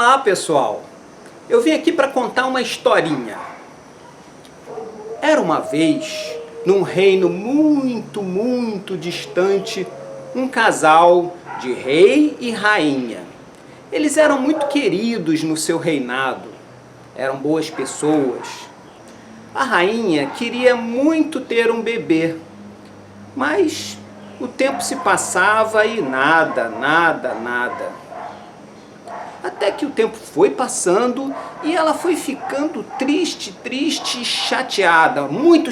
Olá, pessoal! Eu vim aqui para contar uma historinha. Era uma vez, num reino muito distante, um casal de rei e rainha. Eles eram muito queridos no seu reinado, eram boas pessoas. A rainha queria muito ter um bebê, mas o tempo se passava e nada. Até que o tempo foi passando e ela foi ficando triste e chateada, muito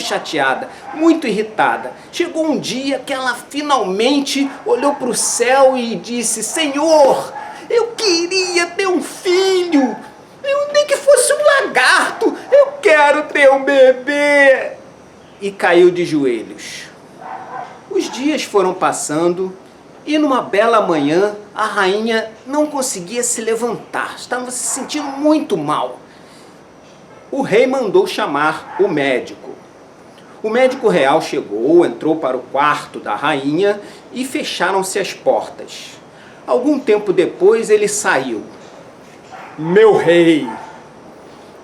irritada. Chegou um dia que ela finalmente olhou para o céu e disse: Senhor, eu queria ter um filho, nem que fosse um lagarto, eu quero ter um bebê. E caiu de joelhos. Os dias foram passando e numa bela manhã a rainha não conseguia se levantar, estava se sentindo muito mal. O rei mandou chamar o médico. O médico real chegou, entrou para o quarto da rainha e fecharam-se as portas. Algum tempo depois ele saiu. Meu rei,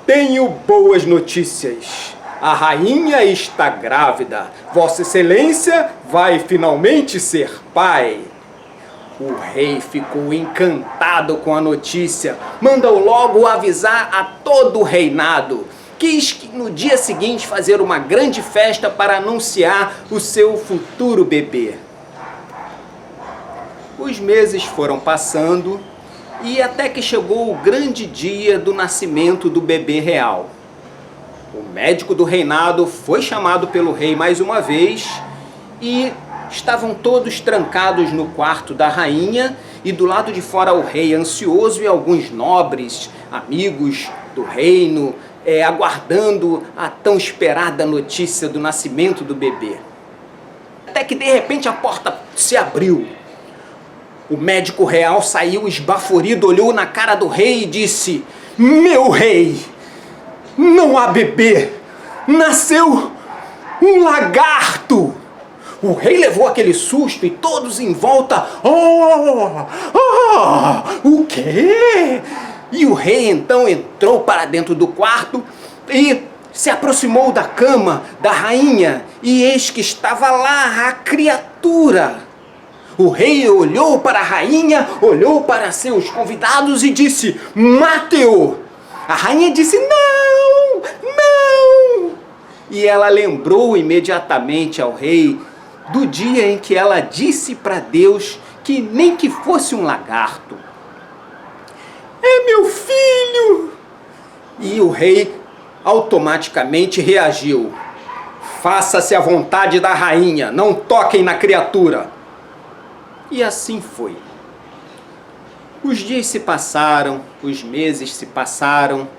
tenho boas notícias. A rainha está grávida. Vossa Excelência vai finalmente ser pai. O rei ficou encantado com a notícia. Mandou logo avisar a todo o reinado. Quis no dia seguinte fazer uma grande festa para anunciar o seu futuro bebê. Os meses foram passando e até que chegou o grande dia do nascimento do bebê real. O médico do reinado foi chamado pelo rei mais uma vez e estavam todos trancados no quarto da rainha e do lado de fora o rei ansioso e alguns nobres, amigos do reino, aguardando a tão esperada notícia do nascimento do bebê. Até que de repente a porta se abriu. O médico real saiu esbaforido, olhou na cara do rei e disse: Meu rei, não há bebê, nasceu um lagarto. O rei levou aquele susto e todos em volta, o quê? E o rei então entrou para dentro do quarto e se aproximou da cama da rainha e eis que estava lá a criatura. O rei olhou para a rainha, olhou para seus convidados e disse: Mate-o! A rainha disse: Não! E ela lembrou imediatamente ao rei do dia em que ela disse para Deus que nem que fosse um lagarto. É meu filho! E o rei automaticamente reagiu: Faça-se a vontade da rainha, não toquem na criatura. E assim foi. Os dias se passaram, os meses se passaram.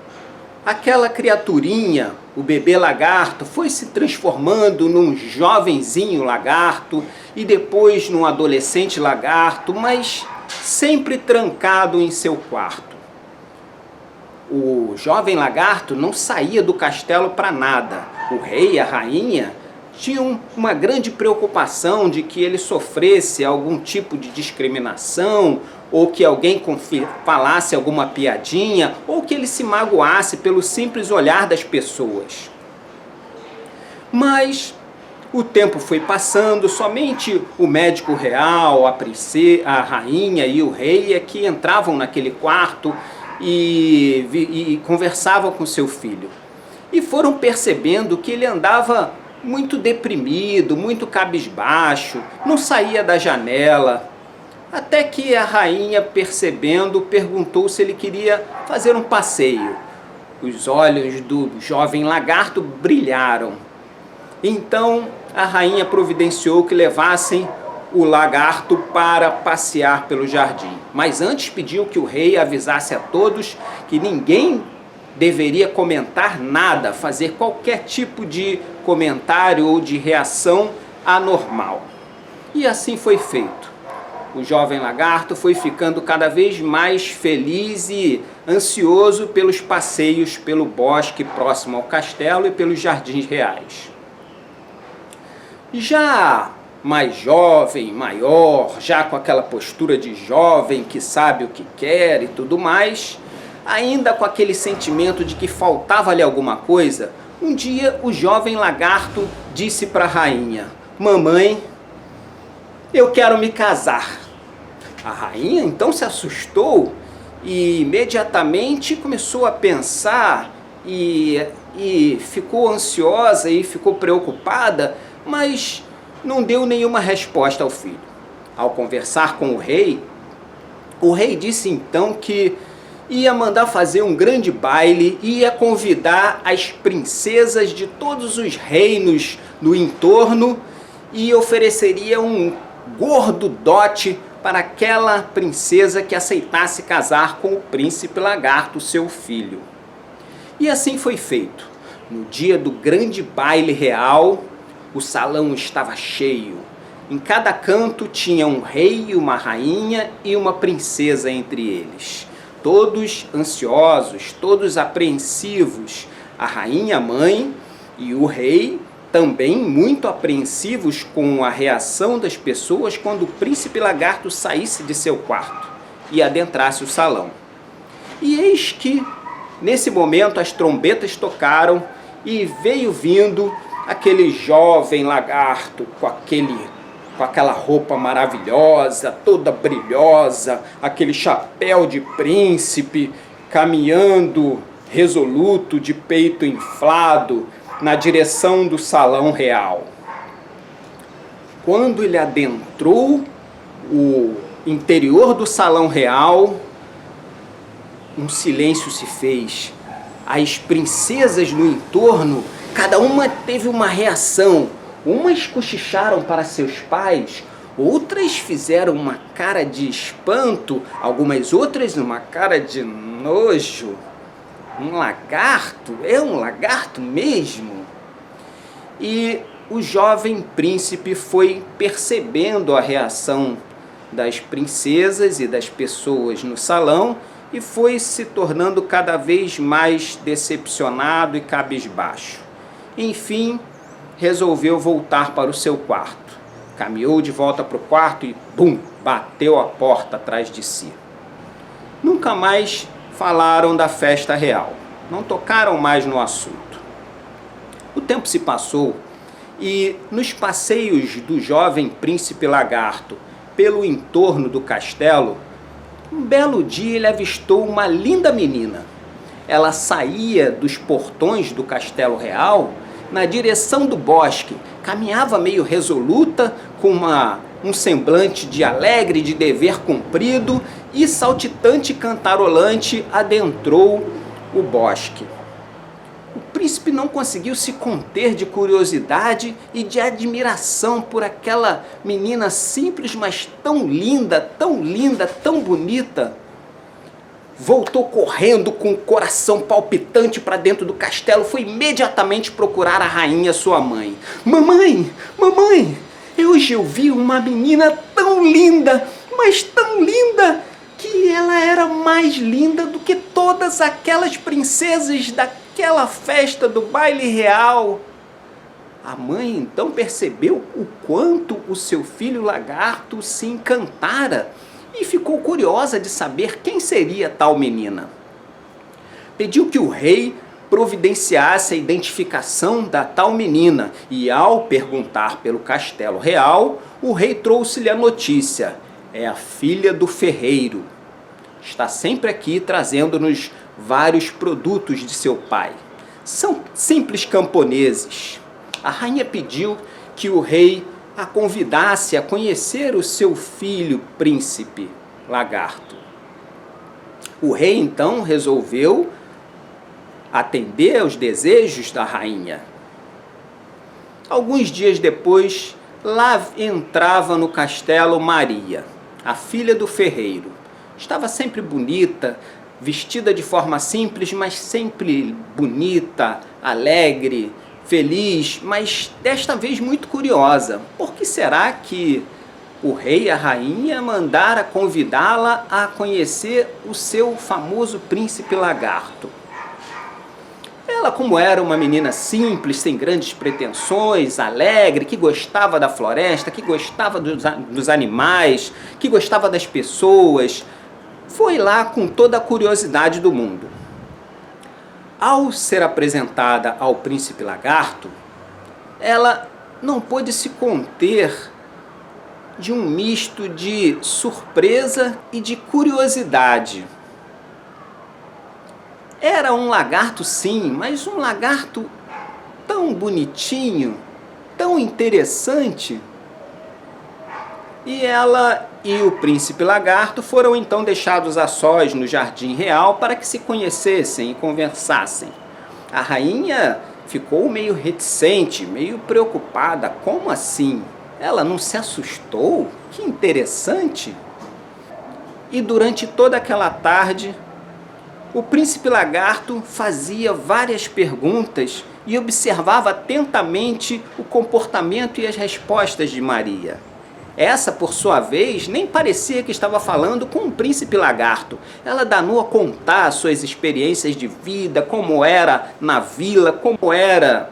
Aquela criaturinha, o bebê lagarto, foi se transformando num jovenzinho lagarto e depois num adolescente lagarto, mas sempre trancado em seu quarto. O jovem lagarto não saía do castelo para nada. O rei e a rainha tinham uma grande preocupação de que ele sofresse algum tipo de discriminação, ou que alguém falasse alguma piadinha, ou que ele se magoasse pelo simples olhar das pessoas. Mas o tempo foi passando, somente o médico real, a rainha e o rei é que entravam naquele quarto e conversavam com seu filho. E foram percebendo que ele andava muito deprimido, muito cabisbaixo, não saía da janela. Até que a rainha, percebendo, perguntou se ele queria fazer um passeio. Os olhos do jovem lagarto brilharam. Então a rainha providenciou que levassem o lagarto para passear pelo jardim. Mas antes pediu que o rei avisasse a todos que ninguém deveria comentar nada, fazer qualquer tipo de comentário ou de reação anormal. E assim foi feito. O jovem lagarto foi ficando cada vez mais feliz e ansioso pelos passeios pelo bosque próximo ao castelo e pelos jardins reais. Já mais jovem, maior, já com aquela postura de jovem que sabe o que quer e tudo mais, ainda com aquele sentimento de que faltava-lhe alguma coisa, um dia o jovem lagarto disse para a rainha: mamãe, eu quero me casar. A rainha então se assustou e imediatamente começou a pensar e ficou ansiosa e ficou preocupada, mas não deu nenhuma resposta ao filho. Ao conversar com o rei disse então que ia mandar fazer um grande baile e ia convidar as princesas de todos os reinos no entorno e ofereceria um gordo dote para aquela princesa que aceitasse casar com o príncipe lagarto, seu filho. E assim foi feito. No dia do grande baile real, o salão estava cheio. Em cada canto tinha um rei, uma rainha e uma princesa entre eles. Todos ansiosos, todos apreensivos. A rainha mãe e o rei também muito apreensivos com a reação das pessoas quando o príncipe lagarto saísse de seu quarto e adentrasse o salão. E eis que, nesse momento, as trombetas tocaram e veio vindo aquele jovem lagarto com aquela roupa maravilhosa, toda brilhosa, aquele chapéu de príncipe, caminhando resoluto, de peito inflado, na direção do salão real. Quando ele adentrou o interior do salão real, um silêncio se fez. As princesas no entorno, cada uma teve uma reação. Umas cochicharam para seus pais, outras fizeram uma cara de espanto, algumas outras uma cara de nojo. Um lagarto? É um lagarto mesmo? E o jovem príncipe foi percebendo a reação das princesas e das pessoas no salão e foi se tornando cada vez mais decepcionado e cabisbaixo. Enfim, resolveu voltar para o seu quarto. Caminhou de volta para o quarto e, bum, bateu a porta atrás de si. Nunca mais falaram da festa real. Não tocaram mais no assunto. O tempo se passou e, nos passeios do jovem príncipe lagarto pelo entorno do castelo, um belo dia ele avistou uma linda menina. Ela saía dos portões do castelo real na direção do bosque, caminhava meio resoluta, com um semblante de alegre, de dever cumprido, e saltitante e cantarolante adentrou o bosque. O príncipe não conseguiu se conter de curiosidade e de admiração por aquela menina simples, mas tão linda, tão bonita. Voltou correndo com o coração palpitante para dentro do castelo, foi imediatamente procurar a rainha, sua mãe. Mamãe, mamãe, hoje eu vi uma menina tão linda, mas tão linda, que ela era mais linda do que todas aquelas princesas daquela festa do baile real. A mãe então percebeu o quanto o seu filho lagarto se encantara e ficou curiosa de saber quem seria tal menina. Pediu que o rei providenciasse a identificação da tal menina e, ao perguntar pelo castelo real, o rei trouxe-lhe a notícia: é a filha do ferreiro. Está sempre aqui trazendo-nos vários produtos de seu pai. São simples camponeses. A rainha pediu que o rei a convidasse a conhecer o seu filho príncipe lagarto. O rei então resolveu atender aos desejos da rainha. Alguns dias depois, lá entrava no castelo Maria, a filha do ferreiro. Estava sempre bonita, vestida de forma simples, mas sempre bonita, alegre, feliz, mas desta vez muito curiosa. Por que será que o rei e a rainha mandaram convidá-la a conhecer o seu famoso príncipe lagarto? Ela, como era uma menina simples, sem grandes pretensões, alegre, que gostava da floresta, que gostava dos animais, que gostava das pessoas, foi lá com toda a curiosidade do mundo. Ao ser apresentada ao príncipe lagarto, ela não pôde se conter de um misto de surpresa e de curiosidade. Era um lagarto sim, mas um lagarto tão bonitinho, tão interessante. E ela e o príncipe lagarto foram então deixados a sós no jardim real para que se conhecessem e conversassem. A rainha ficou meio reticente, meio preocupada. Como assim? Ela não se assustou? Que interessante! E durante toda aquela tarde, o príncipe lagarto fazia várias perguntas e observava atentamente o comportamento e as respostas de Maria. Essa, por sua vez, nem parecia que estava falando com o príncipe lagarto. Ela danou a contar suas experiências de vida, como era na vila, como era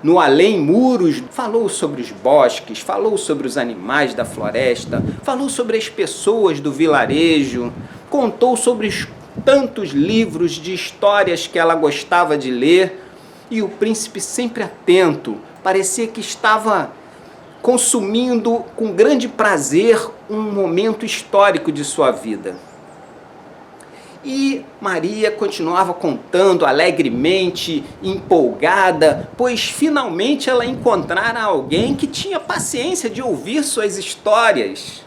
no além-muros. Falou sobre os bosques, falou sobre os animais da floresta, falou sobre as pessoas do vilarejo, contou sobre os tantos livros de histórias que ela gostava de ler. E o príncipe, sempre atento, parecia que estava consumindo com grande prazer um momento histórico de sua vida. E Maria continuava contando alegremente, empolgada, pois finalmente ela encontrara alguém que tinha paciência de ouvir suas histórias.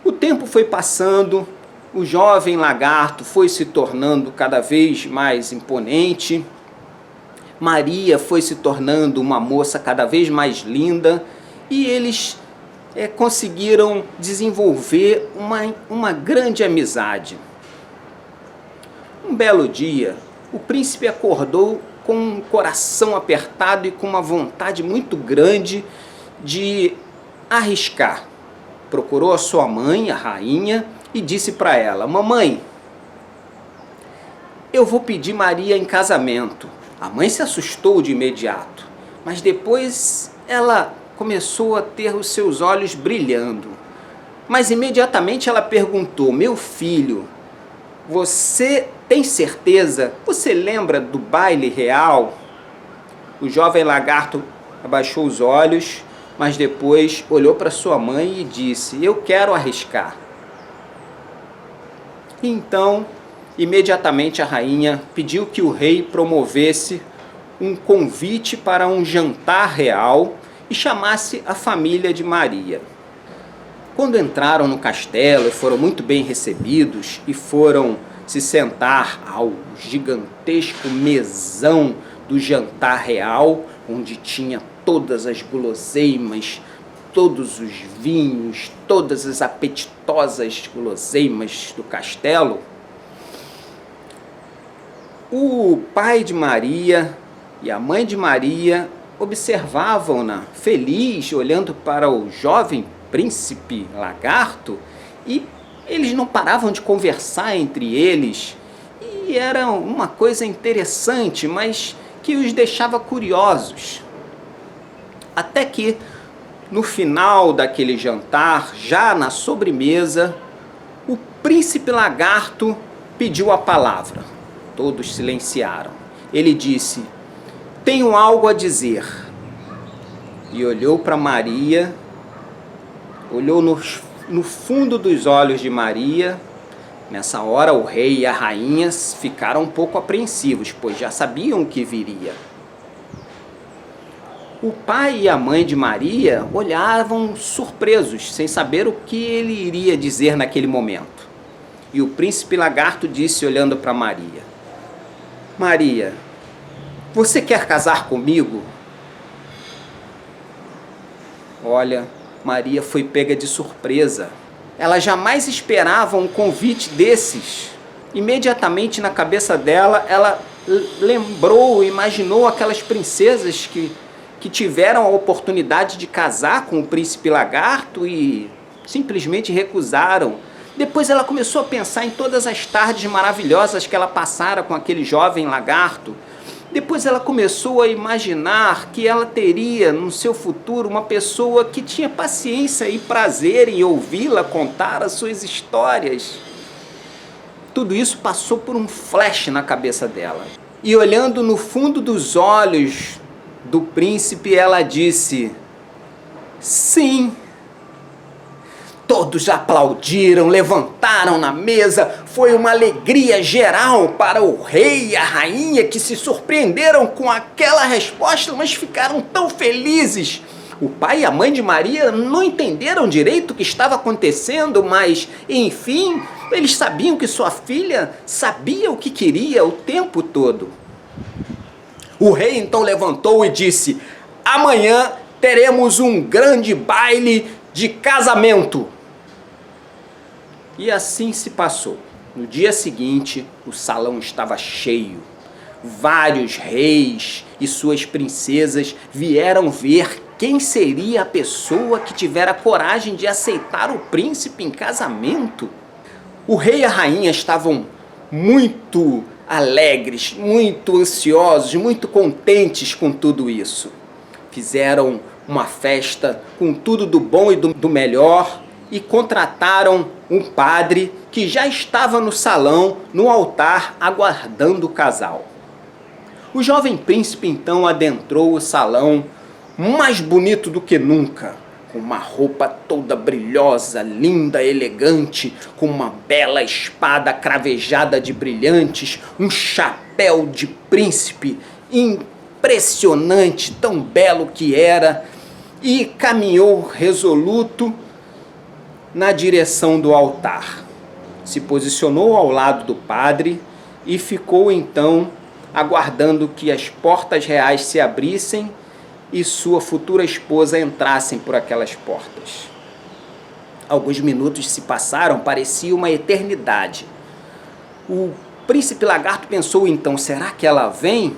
O tempo foi passando, o jovem lagarto foi se tornando cada vez mais imponente, Maria foi se tornando uma moça cada vez mais linda, e eles conseguiram desenvolver uma grande amizade. Um belo dia, o príncipe acordou com um coração apertado e com uma vontade muito grande de arriscar. Procurou a sua mãe, a rainha, e disse para ela: mamãe, eu vou pedir Maria em casamento. A mãe se assustou de imediato, mas depois ela começou a ter os seus olhos brilhando. Mas imediatamente ela perguntou: meu filho, você tem certeza? Você lembra do baile real? O jovem lagarto abaixou os olhos, mas depois olhou para sua mãe e disse: eu quero arriscar. Então, imediatamente a rainha pediu que o rei promovesse um convite para um jantar real e chamasse a família de Maria. Quando entraram no castelo e foram muito bem recebidos e foram se sentar ao gigantesco mesão do jantar real, onde tinha todas as guloseimas, todos os vinhos, todas as apetitosas guloseimas do castelo, o pai de Maria e a mãe de Maria observavam-na feliz, olhando para o jovem príncipe lagarto, e eles não paravam de conversar entre eles, e era uma coisa interessante, mas que os deixava curiosos. Até que, no final daquele jantar, já na sobremesa, o príncipe lagarto pediu a palavra. Todos silenciaram. Ele disse: tenho algo a dizer. E olhou para Maria, olhou no fundo dos olhos de Maria. Nessa hora o rei e a rainha ficaram um pouco apreensivos, pois já sabiam o que viria. O pai e a mãe de Maria olhavam surpresos, sem saber o que ele iria dizer naquele momento. E o príncipe lagarto disse, olhando para Maria: Maria, você quer casar comigo? Olha, Maria foi pega de surpresa. Ela jamais esperava um convite desses. Imediatamente na cabeça dela, ela lembrou, imaginou aquelas princesas que tiveram a oportunidade de casar com o príncipe lagarto e simplesmente recusaram. Depois ela começou a pensar em todas as tardes maravilhosas que ela passara com aquele jovem lagarto. Depois ela começou a imaginar que ela teria no seu futuro uma pessoa que tinha paciência e prazer em ouvi-la contar as suas histórias. Tudo isso passou por um flash na cabeça dela. E olhando no fundo dos olhos do príncipe, ela disse: sim. Todos aplaudiram, levantaram na mesa, foi uma alegria geral para o rei e a rainha, que se surpreenderam com aquela resposta, mas ficaram tão felizes. O pai e a mãe de Maria não entenderam direito o que estava acontecendo, mas, enfim, eles sabiam que sua filha sabia o que queria o tempo todo. O rei então levantou e disse: amanhã teremos um grande baile de casamento. E assim se passou. No dia seguinte, o salão estava cheio. Vários reis e suas princesas vieram ver quem seria a pessoa que tivera coragem de aceitar o príncipe em casamento. O rei e a rainha estavam muito alegres, muito ansiosos, muito contentes com tudo isso. Fizeram uma festa com tudo do bom e do melhor e contrataram um padre que já estava no salão, no altar, aguardando o casal. O jovem príncipe então adentrou o salão, mais bonito do que nunca, com uma roupa toda brilhosa, linda, elegante, com uma bela espada cravejada de brilhantes, um chapéu de príncipe impressionante, tão belo que era, e caminhou resoluto na direção do altar. Se posicionou ao lado do padre e ficou então aguardando que as portas reais se abrissem e sua futura esposa entrassem por aquelas portas. Alguns minutos se passaram, parecia uma eternidade. O príncipe lagarto pensou então: será que ela vem?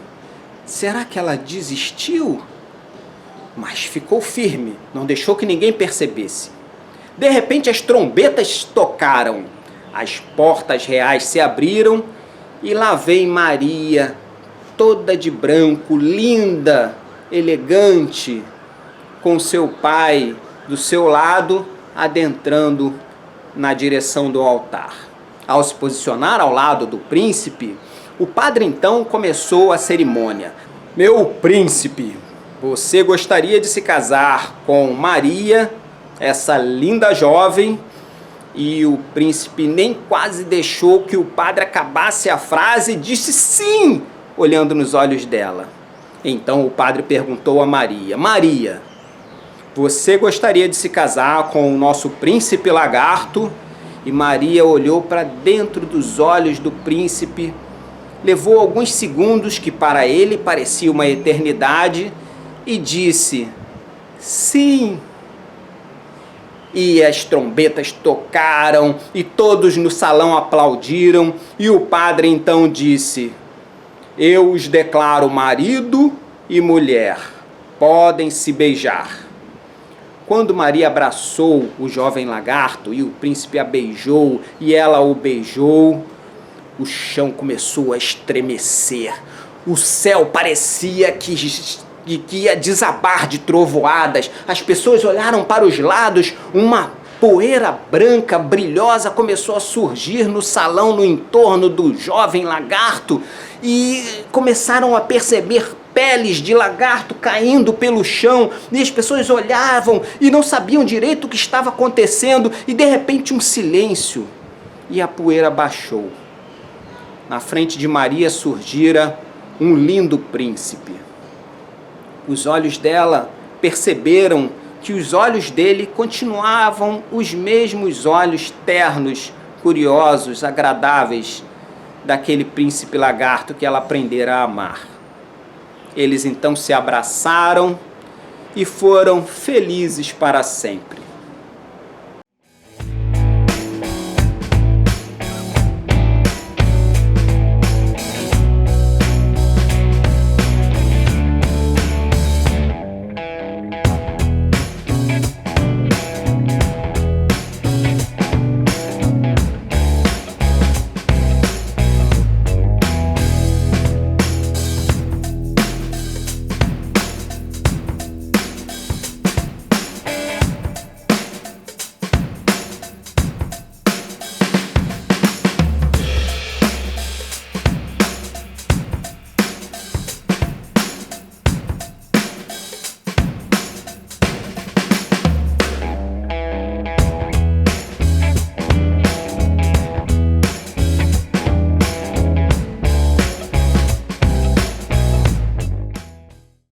Será que ela desistiu? Mas ficou firme, não deixou que ninguém percebesse. De repente as trombetas tocaram, as portas reais se abriram e lá vem Maria, toda de branco, linda, elegante, com seu pai do seu lado, adentrando na direção do altar. Ao se posicionar ao lado do príncipe, o padre então começou a cerimônia. Meu príncipe, você gostaria de se casar com Maria, essa linda jovem? E o príncipe nem quase deixou que o padre acabasse a frase e disse sim, olhando nos olhos dela. Então o padre perguntou a Maria: Maria, você gostaria de se casar com o nosso príncipe lagarto? E Maria olhou para dentro dos olhos do príncipe, levou alguns segundos, que para ele parecia uma eternidade, e disse sim. E as trombetas tocaram e todos no salão aplaudiram, e o padre então disse: eu os declaro marido e mulher, podem se beijar. Quando Maria abraçou o jovem lagarto e o príncipe a beijou e ela o beijou, o chão começou a estremecer. O céu parecia que ia desabar de trovoadas. As pessoas olharam para os lados, uma poeira branca, brilhosa, começou a surgir no salão, no entorno do jovem lagarto, e começaram a perceber peles de lagarto caindo pelo chão, e as pessoas olhavam e não sabiam direito o que estava acontecendo, e de repente um silêncio, e a poeira baixou. Na frente de Maria surgira um lindo príncipe. Os olhos dela perceberam que os olhos dele continuavam os mesmos olhos ternos, curiosos, agradáveis daquele príncipe lagarto que ela aprendera a amar. Eles então se abraçaram e foram felizes para sempre.